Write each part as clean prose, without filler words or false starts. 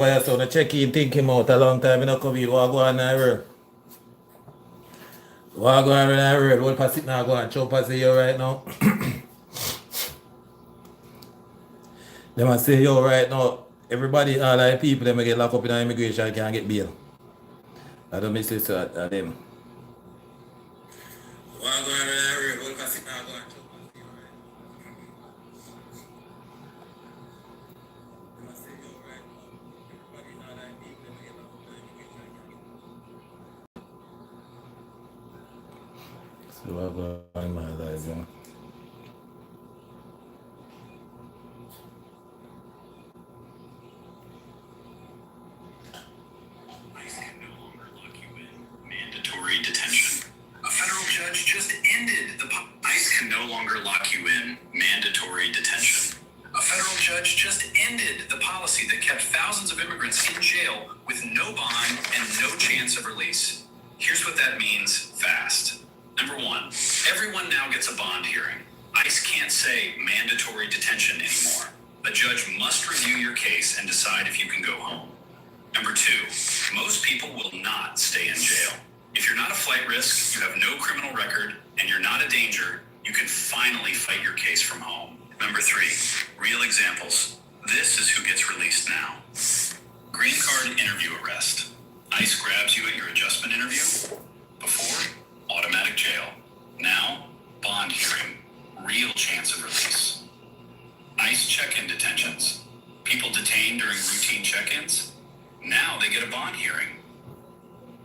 Why so the check-in think him out a long time in a COVID. What go on in the world? What go on in the world? What pass it now go on? Chop pass you right now. They must say yo right now. Everybody, all the people that may get locked up in immigration can't get bail. I don't miss it so them. What go on in the world? What pass it now go on? Chop pass you right now. They must say yo right now. Everybody, all the people that may get locked up in immigration can't get bail. So what go on in my life, man? Mandatory detention. A federal judge just ended the ICE can no longer lock you in. Mandatory detention. A federal judge just ended the policy that kept thousands of immigrants in jail with no bond and no chance of release. Here's what that means fast. Number one, everyone now gets a bond hearing. ICE can't say mandatory detention anymore. A judge must review your case and decide if you can go home. Number two, most people will not stay in jail. If you're not a flight risk, you have no criminal record, and you're not a danger, you can finally fight your case from home. Number three, real examples. This is who gets released now. Green card interview arrest. ICE grabs you at your adjustment interview. Before, automatic jail. Now, bond hearing. Real chance of release. ICE check-in detentions. People detained during routine check-ins. Now they get a bond hearing.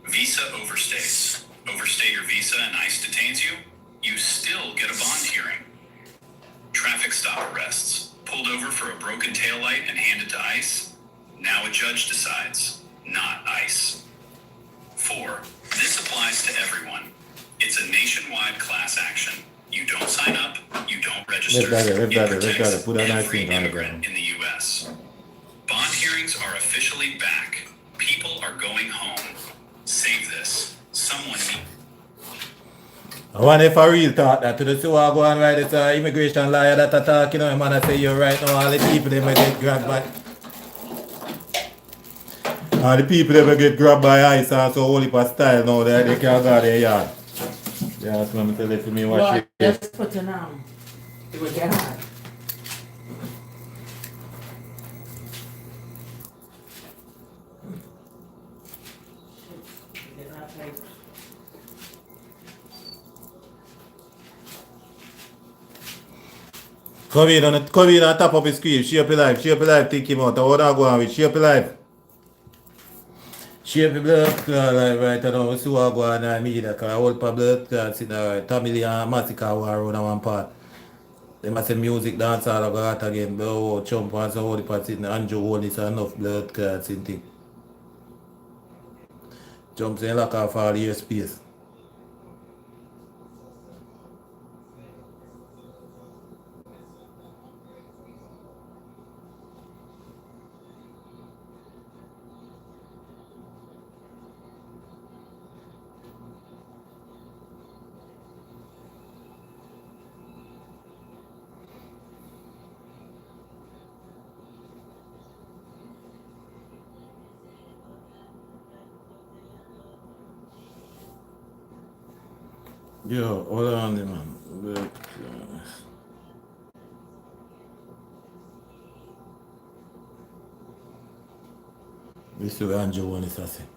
Visa overstays. Overstay your visa and ICE detains you, you still get a bond hearing. Traffic stop arrests. Pulled over for a broken taillight and handed to ICE. Now a judge decides, not ICE. 4. This applies to everyone. It's a nationwide class action. You don't sign up, you don't register. It protects every immigrant in the U.S. Bond hearings are officially back. People are going home. Save this. Someone needs. I wonder if I real talk that to the two I go on right, it's an immigration lawyer that I talk, you know, man, I say you're right now, all the people they may get grabbed by. All the people they may get grabbed by ICE and so only for style now, they can't go their yard. Yeah, that's what I'm telling to me what Well, shit. just put it on. It will get hot. Come in on top of his screen, shape your life, take him out. I want to go on with shape your life. Shape your blood life right now. We see what go on in the media, because I hold for blood clots in the Tamil and massacre war around one part. They must say music, dance all go out again, blow, jump and so all the parts in the Andrew Holness enough blood clots in thing. Jumps in lock off all your space. Yo, hold on there, man. Look, this is Andrew one is saying.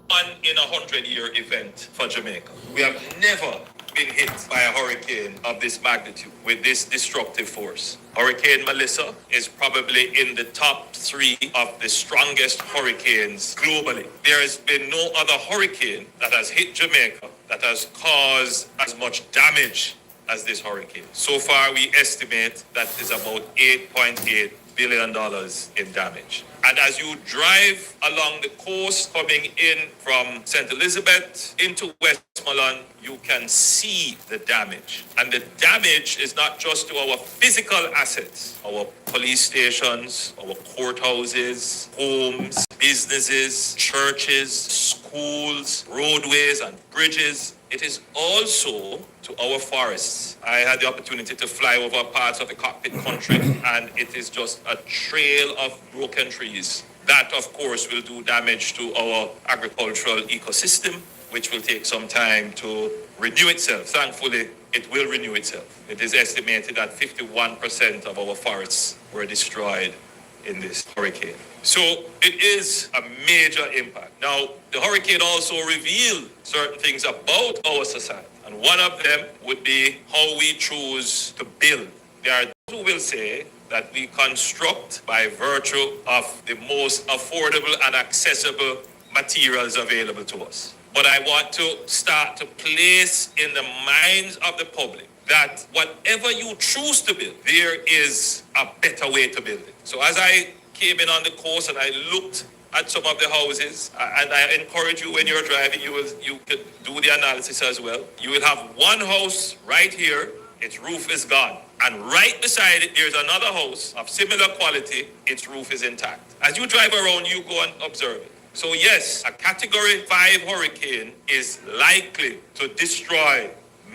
One in 100-year event for Jamaica. We have never been hit by a hurricane of this magnitude with this destructive force. Hurricane Melissa is probably in the top 3 of the strongest hurricanes globally. There has been no other hurricane that has hit Jamaica that has caused as much damage as this hurricane. So far, we estimate that is about $8.8 billion in damage. And as you drive along the coast coming in from St. Elizabeth into Westmoreland, you can see the damage. And the damage is not just to our physical assets, our police stations, our courthouses, homes, businesses, churches, schools, roadways and bridges. it is also to our forests. I had the opportunity to fly over parts of the cockpit country, and it is just a trail of broken trees. That, of course, will do damage to our agricultural ecosystem, which will take some time to renew itself. Thankfully, it will renew itself. It is estimated that 51% of our forests were destroyed in this hurricane. So it is a major impact. Now, the hurricane also revealed certain things about our society. And one of them would be how we choose to build. There are those who will say that we construct by virtue of the most affordable and accessible materials available to us. But I want to start to place in the minds of the public that whatever you choose to build, there is a better way to build it. So as I came in on the coast and I looked at some of the houses, and I encourage you when you're driving, you could do the analysis as well. You will have one house right here, its roof is gone. And right beside it, there's another house of similar quality, its roof is intact. As you drive around, you go and observe it. So yes, a Category 5 hurricane is likely to destroy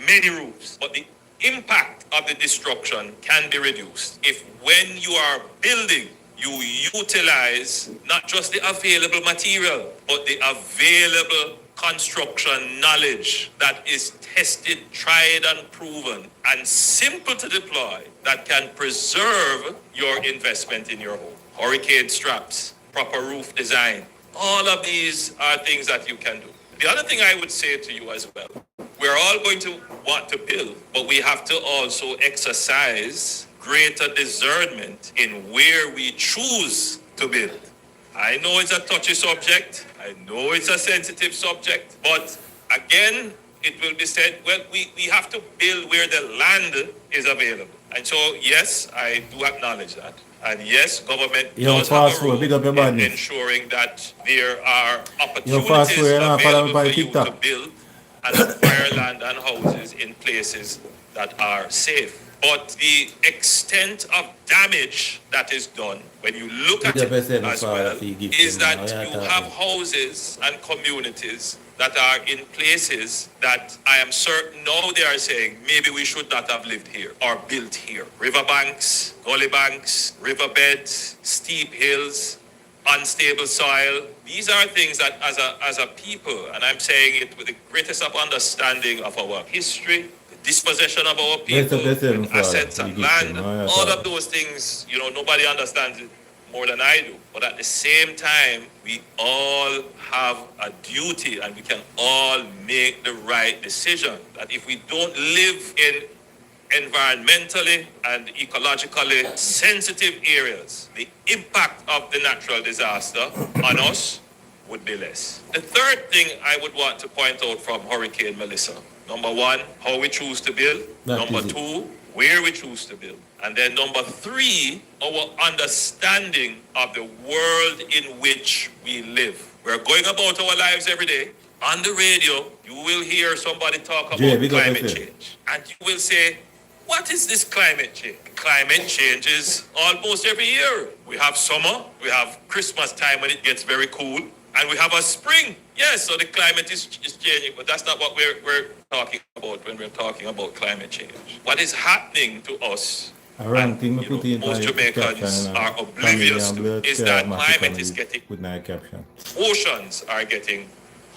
many roofs, but the impact of the destruction can be reduced if when you are building, you utilize not just the available material, but the available construction knowledge that is tested, tried, and proven, and simple to deploy that can preserve your investment in your home. Hurricane straps, proper roof design, all of these are things that you can do. The other thing I would say to you as well, we're all going to want to build, but we have to also exercise greater discernment in where we choose to build. I know it's a touchy subject. I know it's a sensitive subject. But again, it will be said, well, we have to build where the land is available. And so, yes, I do acknowledge that. And yes, government does have a role in ensuring that there are opportunities available for you to build and acquire land and houses in places that are safe. But the extent of damage that is done, when you look at it as well, is that you have houses and communities that are in places that I am certain now they are saying, maybe we should not have lived here or built here. Riverbanks, gully banks, riverbeds, steep hills, unstable soil. These are things that as a people, and I'm saying it with the greatest of understanding of our history, dispossession of our people, assets and land, all of those things, nobody understands it more than I do. But at the same time, we all have a duty and we can all make the right decision. That if we don't live in environmentally and ecologically sensitive areas, the impact of the natural disaster on us would be less. The third thing I would want to point out from Hurricane Melissa, number one, how we choose to build. Number two, where we choose to build. And then number three, our understanding of the world in which we live. We're going about our lives every day. On the radio, you will hear somebody talk about climate change. And you will say, what is this climate change? Climate changes almost every year. We have summer, we have Christmas time when it gets very cool, and we have a spring. Yes, so the climate is changing, but that's not what we're talking about when we're talking about climate change. What is happening to us, and, most Jamaicans are oblivious to, is that climate is getting, oceans are getting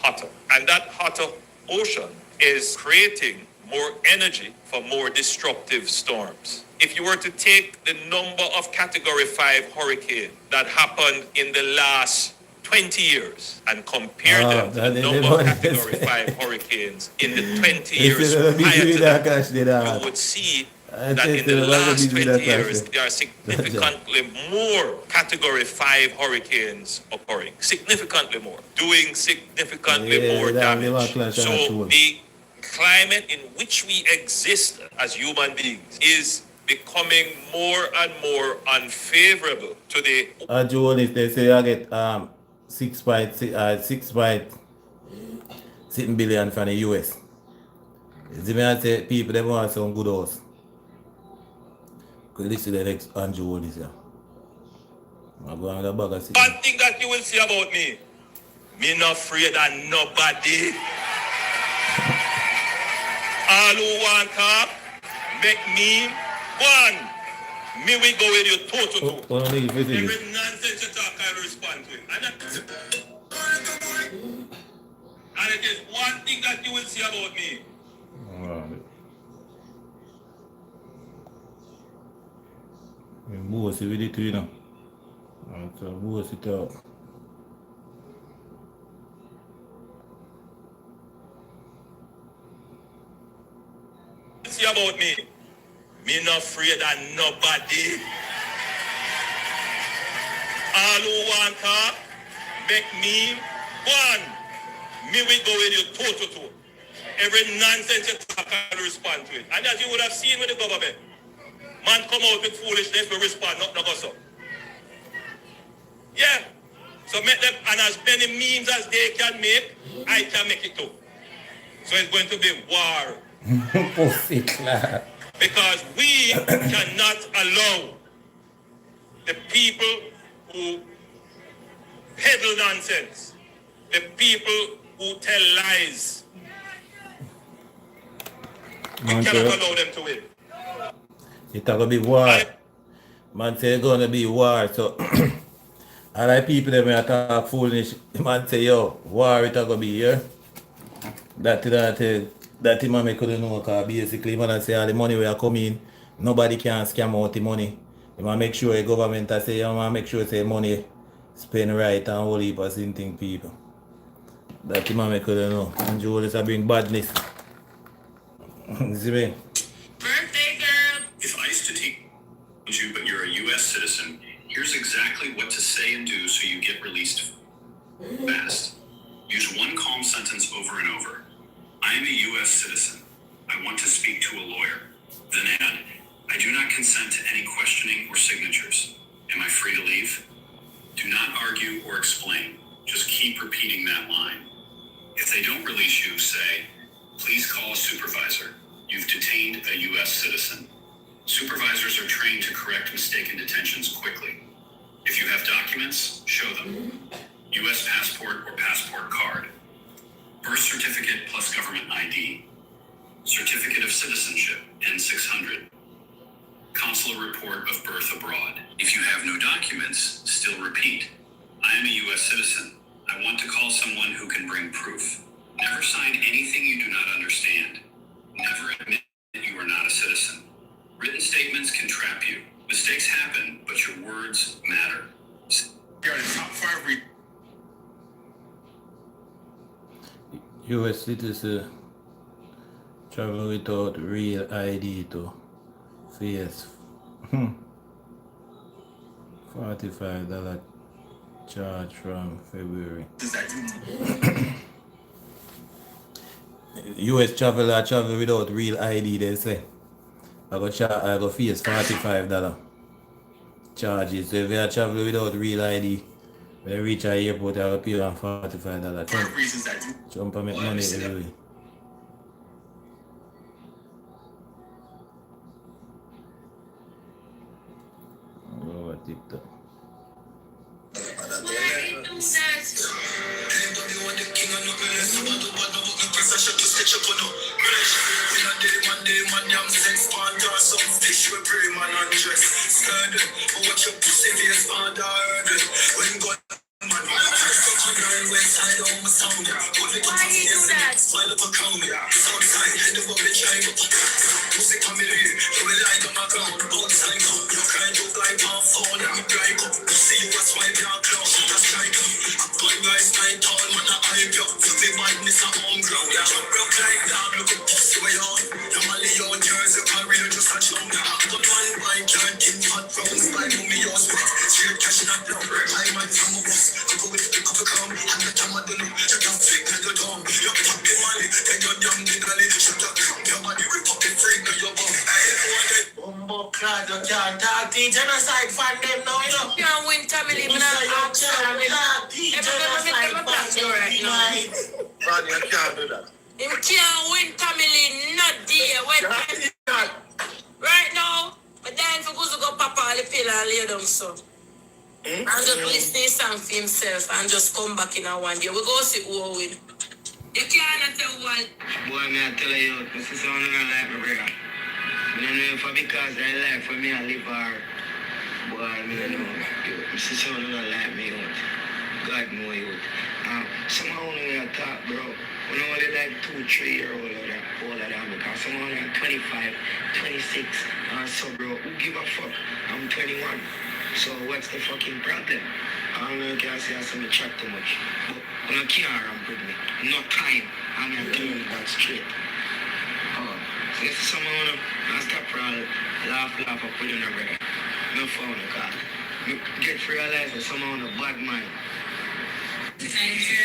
hotter. And that hotter ocean is creating more energy for more destructive storms. If you were to take the number of Category 5 hurricanes that happened in the last 20 years and compare them to the number of Category 5 hurricanes in the 20 years prior to that, you would see that in the last 20 years, there are significantly more Category 5 hurricanes occurring. Significantly more. Doing significantly more damage. So the climate in which we exist as human beings is becoming more and more unfavorable to the... Jones, they say I get 6.6 billion from the US. I say people they want some good house. This is the next Andrew this year. I'm going to bag of one thing that you will see about me not afraid of nobody. All who want talk, make me one. Me we go with you toe to toe. Every nonsense you talk, I will respond to it. And it is one thing that you will see about me. Alright. Boss with it, you know. So boss it out. See about me. Me not afraid of nobody. All who want talk, make me one. Me we go with you toe to toe. Every nonsense you talk, I will respond to it. And as you would have seen with the government, man come out with foolishness, we respond, not go so. Yeah. So make them, and as many memes as they can make, I can make it too. So it's going to be war. Pussy clap. Because we cannot allow the people who peddle nonsense, the people who tell lies, we cannot allow them to win. It's gonna be war. Man say it's gonna be war. So all the people that may talk foolish, man say yo, war it's gonna be here. That man me couldn't know, because basically man say all the money we are coming, nobody can scam out the money. You want make sure the government say you want make sure say money spend right and whole heap of thing people. That the man me couldn't know. And Julius bring badness. See me? Birthday girl. If ICE detains you, but you're a U.S. citizen, here's exactly what to say and do so you get released fast. Use one calm sentence over and over. I am a U.S. citizen. I want to speak to a lawyer. Then add, I do not consent to any questioning or signatures. Am I free to leave? Do not argue or explain. Just keep repeating that line. If they don't release you, say, please call a supervisor. You've detained a U.S. citizen. Supervisors are trained to correct mistaken detentions quickly. If you have documents, show them. U.S. passport or passport card. Birth certificate plus government ID. Certificate of citizenship, N600. Consular report of birth abroad. If you have no documents, still repeat. I am a U.S. citizen. I want to call someone who can bring proof. Never sign anything you do not understand. Never admit that you are not a citizen. Written statements can trap you. Mistakes happen, but your words matter. You're in the top 5 U.S. citizen travel without real ID to face $45 charge from February. U.S. traveler travel without real ID, they say. I go face $45 charges. So if you travel without real ID, when you reach the airport, I go pay them $45. Jump and make money every way. Go over TikTok. Genocide fan them now, you know. Can't win family, man. Man, you can't do that. Him can't win family, not there. Right now, but then for go pop all the pill and lay down so. And just listen song for himself and just come back in a one day. We go see who win. You can't tell what. Boy, me I tell you, my sister don't like me, brother. I don't know if I because I like for me I live her. Boy, I don't know. My sister don't like me, out. God know you. Somehow when you talk, bro, when I only like 2, 3 year old or that, all of that, because someone like 25, 26, so bro, who give a fuck? I'm 21. So what's the fucking problem? I don't know if you can say I some chat too much. But when I can't ramp with me, no time, I'm going to tell you that straight. Oh, so this is someone I stop around, laugh up with you, brother. No phone, car. Get realized that someone a bad man. Thank you.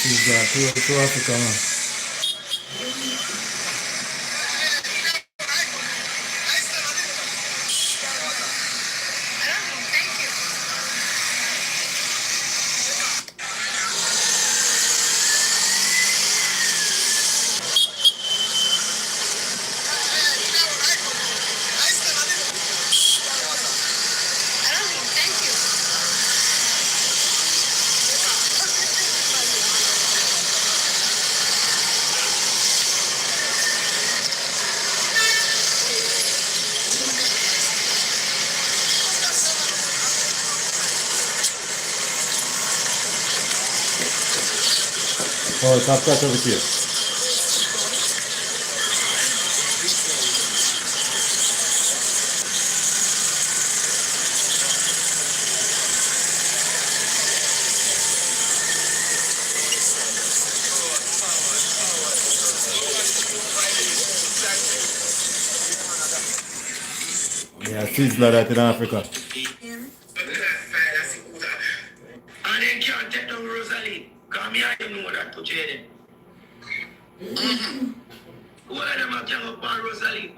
He's got to Africa, man. Oh, it's up over here. Yeah, seeds like that in Africa. And then can't take down Rosalie. Because me I don't know that to Jaden. What of them are gang up on Rosalie?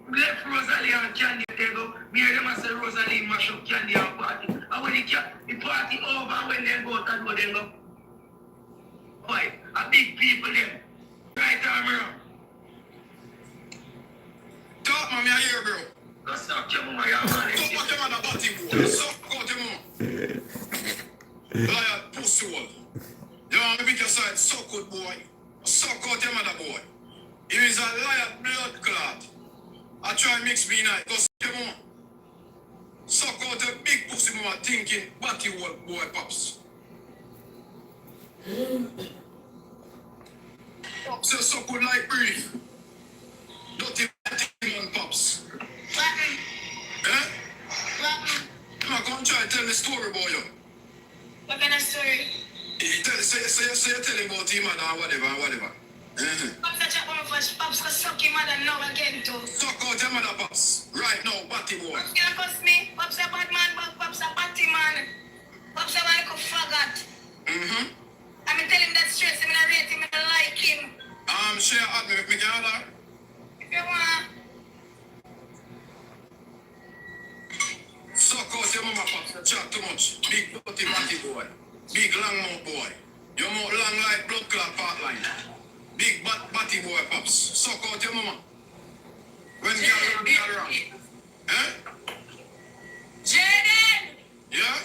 Left Rosalie and Candy take up. Me and them a say Rosalie mash up Candy and party. And when the party over, when they go out and go, they go. Why? A big people them. Right arm around. Talk, man, I hear, bro. Go suck your mama, your man. Talk about them on the body, boy. Suck out your mama. Liar, pussy hole. You want me to pick your side, suck out, boy. Suck out your mother, boy. He is a liar, blood clot. I try and mix me night. Go suck your mama. Suck out a big pussy mama thinking, body hole, boy, pops. Pops, you suck out like breathe. Dirty man, pops. Eh? I'm not going to try to tell the story about you. What kind of story? Say you're telling about him and whatever. Pops, I chat about first. Pops, go suck him mother now again too. Suck out your mother, pops. Right now, batty boy. Pops can't cuss me. Pops a bad man, but Pops a batty man. Pops a like a faggot. I'm telling him that stress him and I rate him and I like him. Share at me with me, girl. If you want. Suck out your mama, pops. You chat too much. Big dirty batty boy. Big long mouth boy. Your mouth long like blood clot part line. Big batty boy, pops. Suck out your mama. When girl around. Eh? Jaden! Yeah?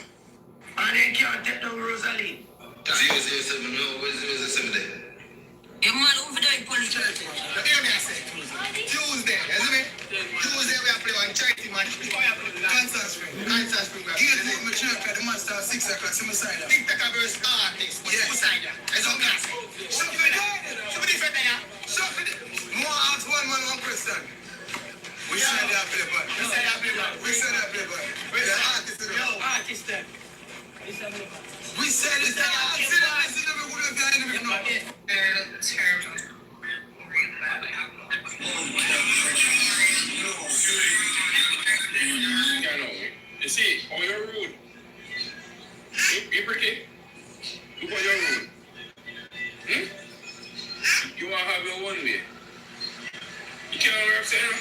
And then can't take down Rosalie. 007, no, where's 007 there? Your man over there in police church. Hear me, I say. Tuesday, you see me? Tuesday we are playing one charity match. Kansas Spring. Give me my church at the monster at 6 o'clock. See my side. TikTok versus artist. Yeah. It's okay. that play, boy. We say that play, boy. We say that play, boy. We say artist. Yo, artist then. We say this artist. You see, how you're rude. You pretty. Look how you're rude. You want to have your one way. You can't work, Sarah.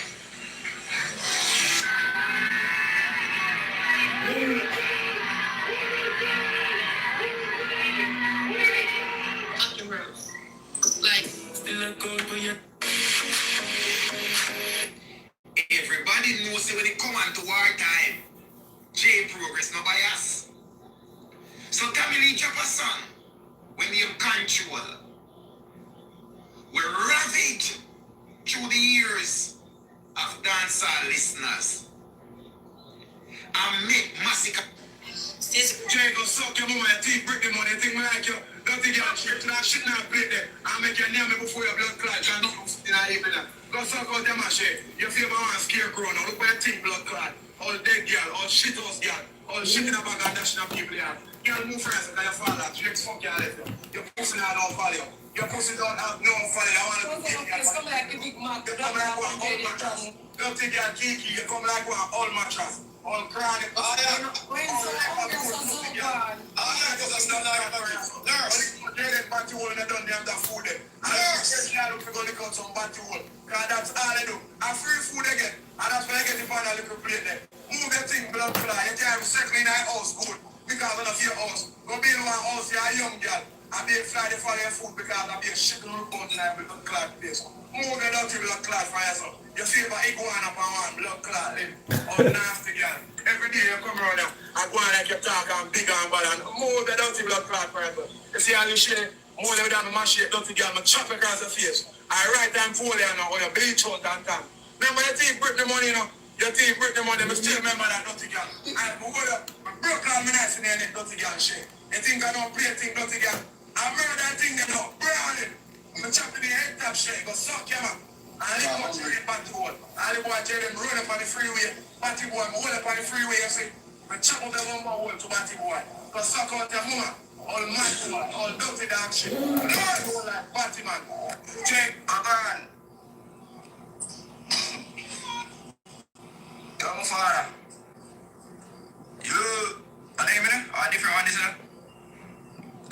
Everybody knows that when it come on to war time, J progress no bias. So Tamili drop a song when you control. We ravage through the years of dancehall listeners and make massacre. Jay go suck your mama, your teeth break the money, think me like you. Don't think you're shit, now shit now play there. I make your name before your blood clot. You're not in a evening. Go suck out them shit. You feel my one scarecrow now. Look where your teeth blood clot. All dead girl, all shit house girl, all shit in a bag of national people here. Girl move friends because you fall out. You next fuck your left. Your pussy now don't follow you. Your pussy don't have no follow. I want to get you. Come like a big mark. You come like one old mattress. Don't think you're Kiki. You come like one old mattress. All chronic. Oh, yeah. Batty hole and I done them that food there. And I look for going to cut some batty hole. Because that's all I do. I free food again. And that's when I get the pan a little plate there. Move the thing blood fly. You can't settle in that house good. Because of your house. Go build one house, you're a young girl. I be a fly to follow your food because I be a shit on the boat and I be blood clot place. Move the dirty blood clot for yourself. You favor iguana upon one blood clot live. Oh, nasty girl. Every day you come around here and go on like you talk and big and bad and move the dirty blood clot for yourself. You see how you shit? More than that, my shit, dirty girl, I chop across the face. I right time for you now, or you bleach out and time. Remember your teeth break the money, you know? Your teeth break the money, but still remember that dirty girl. I broke down my nice in there, dirty girl shit. You think I don't play a thing, dirty girl? I murder that thing, you know, brown it. I'm chopping the head top shit, go suck you, man. And I live much in Batty Hole. And the boy tell them run up on the freeway. Batty boy, I'm hold up on the freeway, you see. I chop up the number hole to Batty boy. Go suck out your mama. All mad boy, all dirty dog shit. No, I go like Batty man. Check, I'm gone. Yo, my father. You, are they minute? Or different one, this one?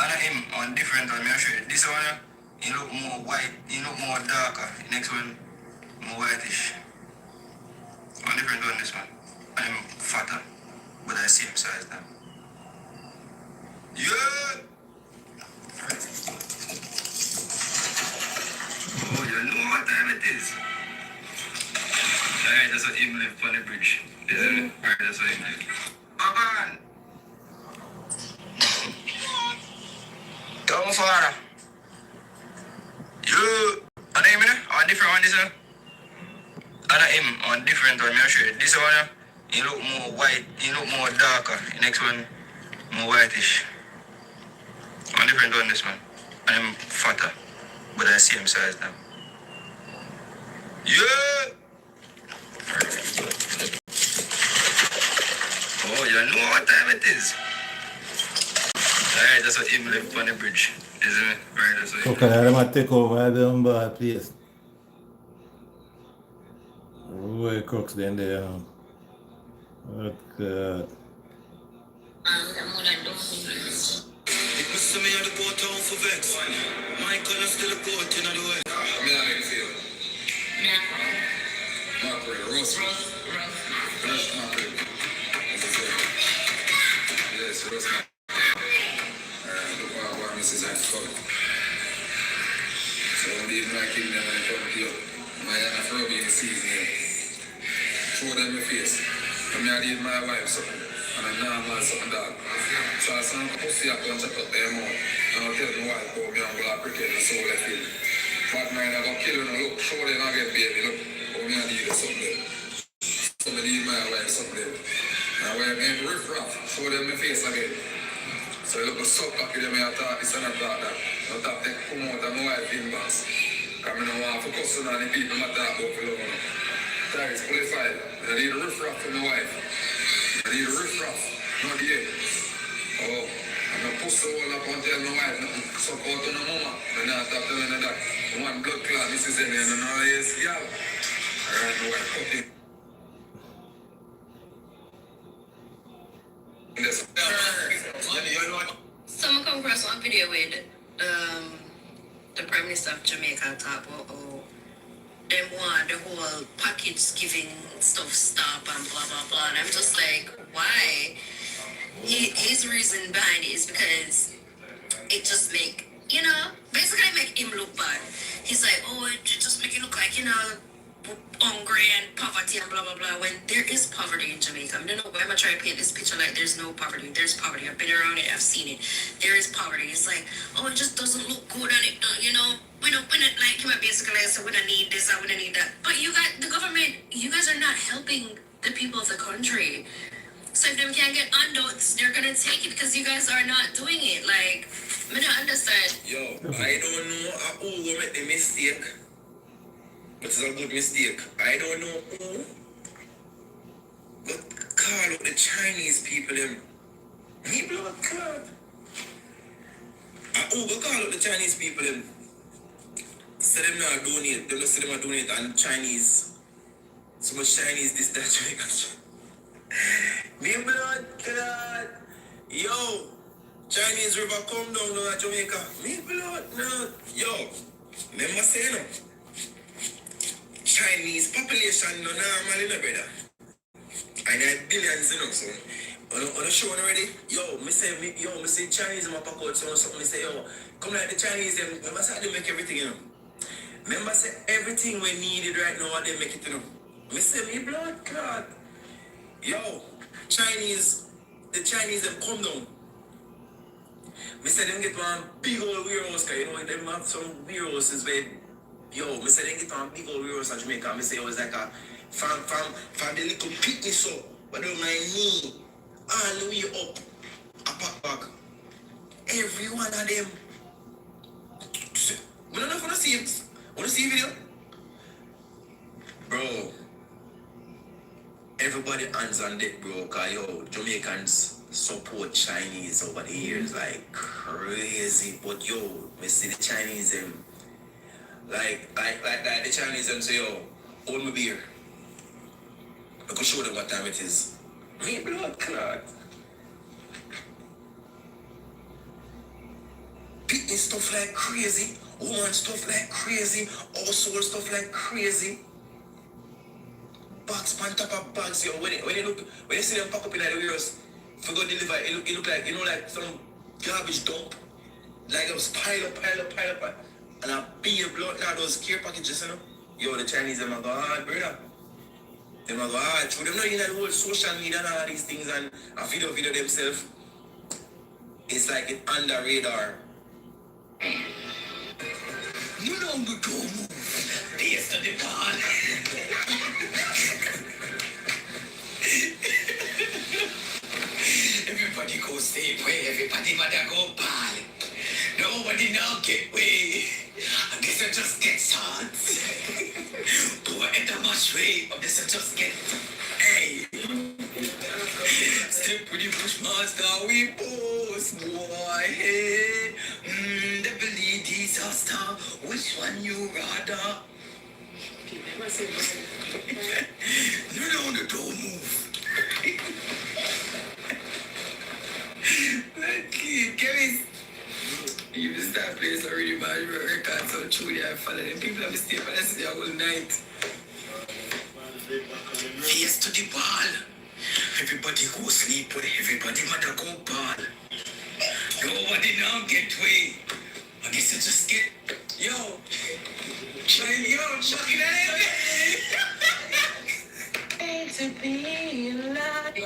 And him on different one, I'm sure. This one, he look more white, he look more darker. The next one, more whitish. On different one, this one. And him fatter, but I same size now. Yeah! Oh, you know what time it is? Alright, that's what him live on the bridge. Alright, that's what him live. Aban! Yo, my father. You, are they minute? On different one, this one? And him on different one, I'm sure. This one, he look more white, he look more darker. The next one, more whitish. On different one, this one. And him fatter, but I see him size now. Yeah! Oh, you know what time it is? Alright, that's what him live on the bridge. Isn't it? Right, that's what him Okay, I'm going to take over the bad place. Where crooks then there. Oh God. If Mr. Me on the boat town for vex, Michael is still a boat in the way. I mean, how you feel? Mackerel, roast mackerel. Yes, roast mackerel. Look what Mrs. has covered. So when they like him, then I come here. My Afro in the season here. Throw them in my face. I mean, I did my wife something. And I know I'm something dog. So I saw pussy up and check up their mouth. And I'll tell my wife, go me and go like pretend and so like it. Bad man, I'm gonna kill her and look, show them I get baby, look. Go me and need something. Somebody need my wife something. And when I'm riff raff, show them my face again. So I look so cocky them and I thought this and I thought that. I thought they come out and my wife in boss. Because I don't want to focus on the people I talk about for love. Tyrese, qualified. I need a riff-raff for my wife. I need a riff-raff. Not yet. Oh, I'm a pussy all up and tell my wife nothing. Suck out on the mama. And I stop telling her that. One blood clot, this is it. And now yes, yeah. Alright, my wife, cut it. Someone come across one video with the Prime Minister of Jamaica talk about how them want the whole package giving stuff stop and blah blah blah. And I'm just like, why? His reason behind it is because it just basically make him look bad. He's like, oh, it just make it look like, hungry and poverty and blah blah blah, when there is poverty in Jamaica. I don't know why I'm trying to paint this picture like there's no poverty. There's poverty. I've been around it, I've seen it. There is poverty. It's like, oh, it just doesn't look good and it we don't like him basically like, so we don't need this, we don't need that. But you guys, the government, you guys are not helping the people of the country. So if them can't get handouts, they're gonna take it because you guys are not doing it. Like, I don't understand. Yo, I don't know who will make the mistake. But it's a good mistake. I don't know who. But call out the Chinese people them. Me blood clot. Who will call out the Chinese people them? Say them not donate. They don't say them not donate and Chinese. So much Chinese this that Jamaica. Me blood clot. Yo, Chinese river come down to Jamaica. Me blood no. Yo, remember saying no? Chinese population no normal, brother. And there are billions, so on the show already, me say Chinese in my pocket, so me say, come like the Chinese, remember say they make everything, Remember say everything we needed right now, they make it, Me say me blood clot. The Chinese them come down. Me say them get one big old warehouse, cause them have some warehouses where me say they get one big old warehouse in Jamaica. Me say it was like a from the little picnic so, but on my knee, all the way up, a pack bag. Every one of them. We don't know if you want to see it. Want to see a video? Bro, everybody hands on deck, bro, cause Jamaicans support Chinese over the years like crazy. But me see the Chinese them. Like the Chinese them say, hold me beer. I can show them what time it is. Me blood clot. Picking stuff like crazy. Woman stuff like crazy. Household stuff like crazy. Bags on top of bags, When you see them pack up in the warehouse, for go deliver, it look like, like some garbage dump. Like it was pile up. And I beer blood now those care packages, the Chinese them are go hard, brother. Them are go hard. So them not in the whole social media and all these things and a video themselves. It's like it under radar. You don't go to move. Taste of the ball. Everybody go same way, everybody mother go ball. Nobody now get way. I guess I just get salt. Boy, at the much way. I guess I just get. Hey. Step with the Bushmaster, we boss, boy. Hey. Deadly disaster. Which one you rather? No, don't move. Kevin. You just start playing some really bad records on truly I follow them. People have stayed for the whole night. Face to the ball. Everybody go sleep with everybody mother go ball. Nobody now get way. I guess I just get fucking it. To be alive.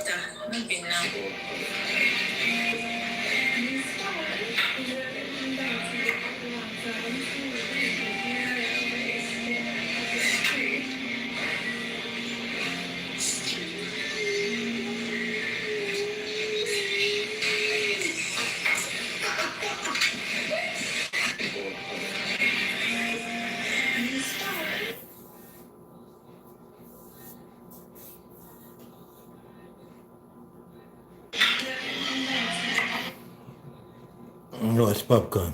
No, it's popcorn.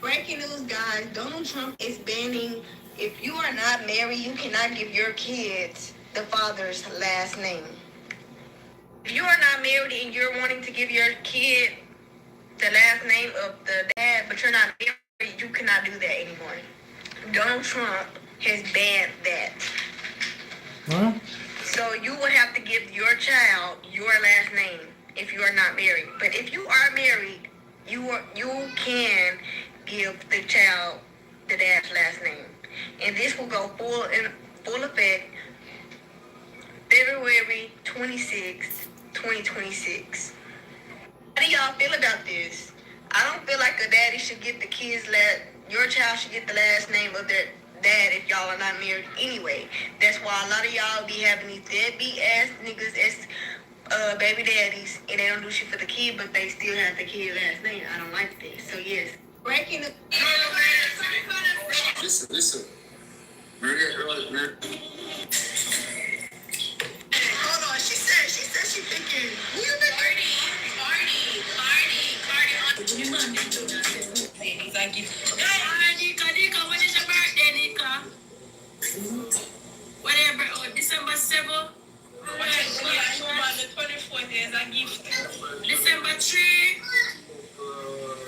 Breaking news, guys. Donald Trump is banning, if you are not married, you cannot give your kids the father's last name. If you are not married and you're wanting to give your kid the last name of the dad, but you're not married, you cannot do that anymore. Donald Trump has banned that. Huh? So you will have to give your child your last name if you are not married. But if you are married, you can give the child the dad's last name. And this will go full effect February 26, 2026. How do y'all feel about this? I don't feel like a daddy should get the kids your child should get the last name of their dad if y'all are not married anyway. That's why a lot of y'all be having these deadbeat ass niggas as baby daddies, and they don't do shit for the kid, but they still have the kid last name. I don't like this. So yes, breaking the. Listen. Hold on. She said she thinking. Who you think? Nika, when is your birthday, Nika? Whatever, December 7th? The 24th is a gift. December 3?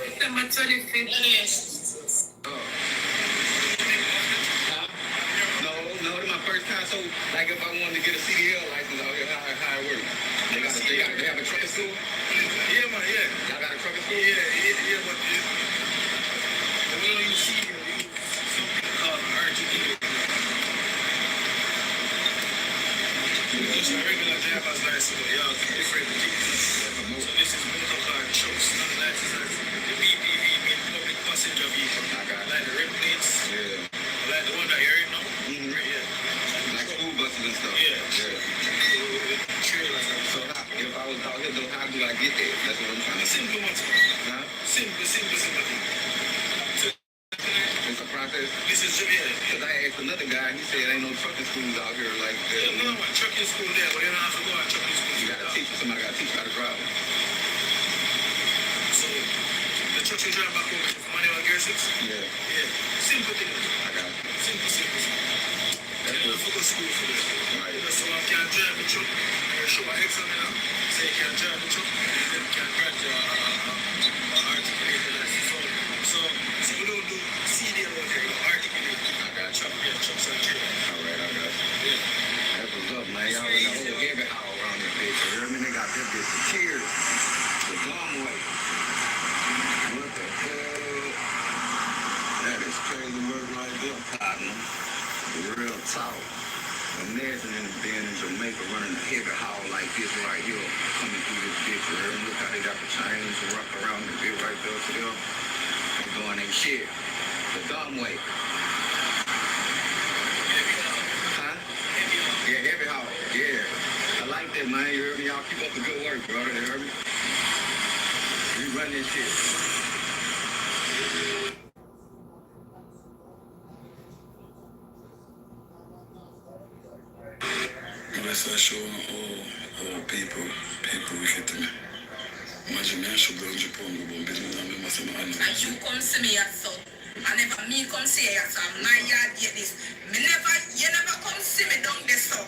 December 25th. Yes. No, it's my first time. So, like, if I wanted to get a CDL license out here, how it works? They have a trucking school? Yeah, man, yeah. Y'all got a trucking school? Yeah, but we don't use CDL. We use something called RTE. Just a regular driver's license, but y'all different things. So this is motor car trucks, not license. The BPV means public passenger vehicle. Like the red plates. Yeah. Like the one that you're in now. Mm-hmm. Right, yeah. Like school buses and stuff. Yeah. Trailers and so if I was out here though, how do I get there? That's what I'm trying to say. Simple one. Huh? Simple thing. It's a process. This is Jamaica. Because I asked another guy, he said ain't no trucking schools out here like that. Yeah, no one trucking school there, but you don't have to go to trucking school. You gotta teach somebody gotta teach you how to drive. So the truck you drive back home from manual gear 6? Yeah. Simple thing. I got it. Simple. You don't have to go to school for that. Right. You know, someone can drive the truck, or show an examiner, say you can drive the truck, and then you can grant your articulated license. So we don't do CDL out here, you know, articulate. I got you. Trucks and trailers. Alright, I got you. Yeah. That's what's up, man. Y'all in the whole heavy howl around this bitch. You hear me? They got this bitch. The cheers. The dumb way. What the hell? That is crazy work right there, partner. Real talk. Imagine being in Jamaica running a heavy howl like this right here, coming through this bitch. You hear me? Look how they got the chains wrapped around the bitch right there to them. They doing their shit. The dumb way. Yeah, heavy howl. Yeah. I like that, man. You heard me? Y'all keep up the good work, brother. You heard me? We run this shit. That's a show all people wicked to me. Imagine me, I should go to Japan, go to business, and I must have my And you come see me at so. I never me come see you, so my yard get this. You never come see me down there, so.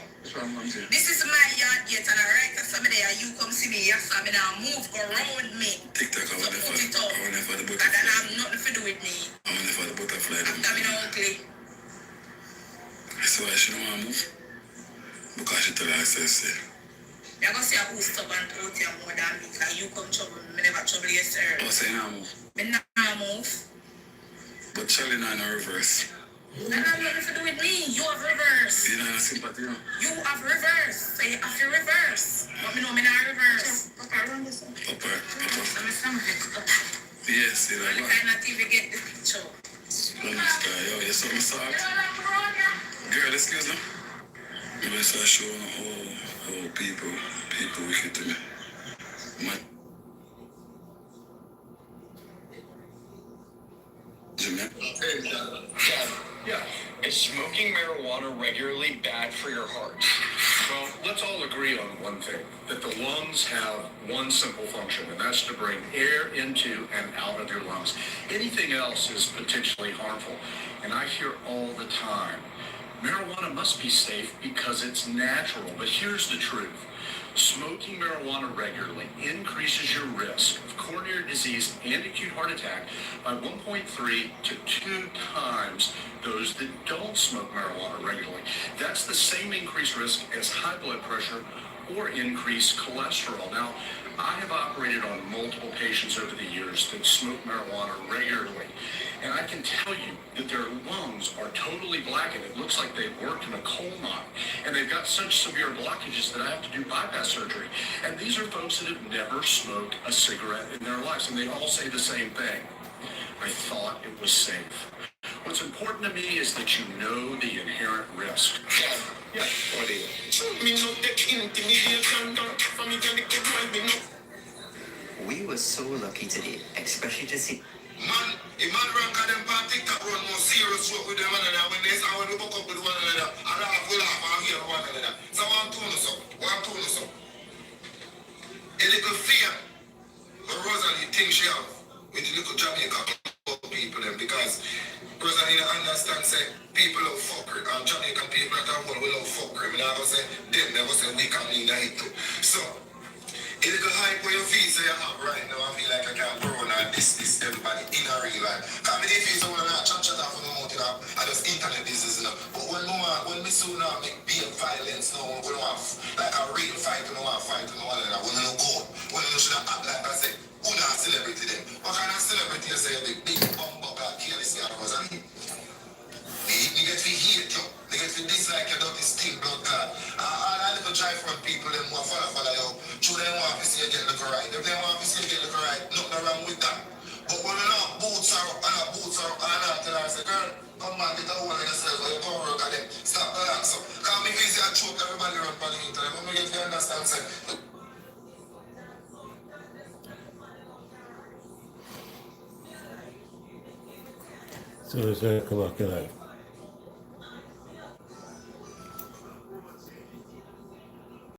This is my yard yet, and I write to somebody there, you come see me, yes, I mean, I move, go round me. TikTok, I want put it up. for the And then butterfly. I have nothing to do with me. I want for the butterfly. I'm coming ugly. So I shouldn't want to move. Because she tell her, I say. You're going to see who's stubborn out here more than me, because you come trouble me, never trouble you, sir. I say now move. Me not move. But Charlie not in a reverse. That has nothing to do with me. You have reverse. You don't have sympathy, no? You have reverse. So you have to reverse. But me know me not reverse. Okay, run this one. Upper. So me something. Yes, you know Well, what? I not even get the picture. Let me start. Yo, you something soft? Girl, excuse me. Maybe I start showing how people wicked to me. Yeah. Is smoking marijuana regularly bad for your heart? Well, let's all agree on one thing, that the lungs have one simple function, and that's to bring air into and out of your lungs. Anything else is potentially harmful. And I hear all the time, marijuana must be safe because it's natural. But here's the truth. Smoking marijuana regularly increases your risk of coronary disease and acute heart attack by 1.3 to 2 times those that don't smoke marijuana regularly. That's the same increased risk as high blood pressure or increased cholesterol. Now, I have operated on multiple patients over the years that smoke marijuana regularly, and I can tell you that their lungs are totally blackened. It looks like they've worked in a coal mine, and they've got such severe blockages that I have to do bypass surgery. And these are folks that have never smoked a cigarette in their lives, and they all say the same thing. I thought it was safe. What's important to me is that you know the inherent risk. Yeah. What is it? Me no take intimidation from me can me no. We were so lucky today, especially to see. Man, if man rank at them on TikTok run more serious work with them one another. When they say I want to hook up with one another, I laugh, we laugh, I hear one another. So I'm doing so. A little fear, but Rosalie thinks she have with the little Jamaica people them because Rosalie understand say people love fuckery and Jamaican people that are one will love fuckery. I never say them never say we can need that too. So a little hype where your feet say you have right now, I feel like I can't grow and this everybody in a real life. Because me feel so when I chat off on the mouth, you know, I just internet business, you know. But when me soon now make beer violence, you know, we don't have like a real fight, we don't want to fight, we don't want to when you don't go, when you should act like I say, who not celebrity then? What kind of celebrity you say a big bumbo got careless here was a you get to hate you. They get to dislike your dirty stink blood clot. All I little drive from people, them who follow you. True, they want to see you get look right. If they want to see you get look right, nothing wrong with that. But when you know boots are up, and I tell her, I say, girl, come on, get a hold of yourself, or you come work at them. Stop the lack. So, because me easy and choke everybody run for the internet. When we get to understand, say, So it's come back alive.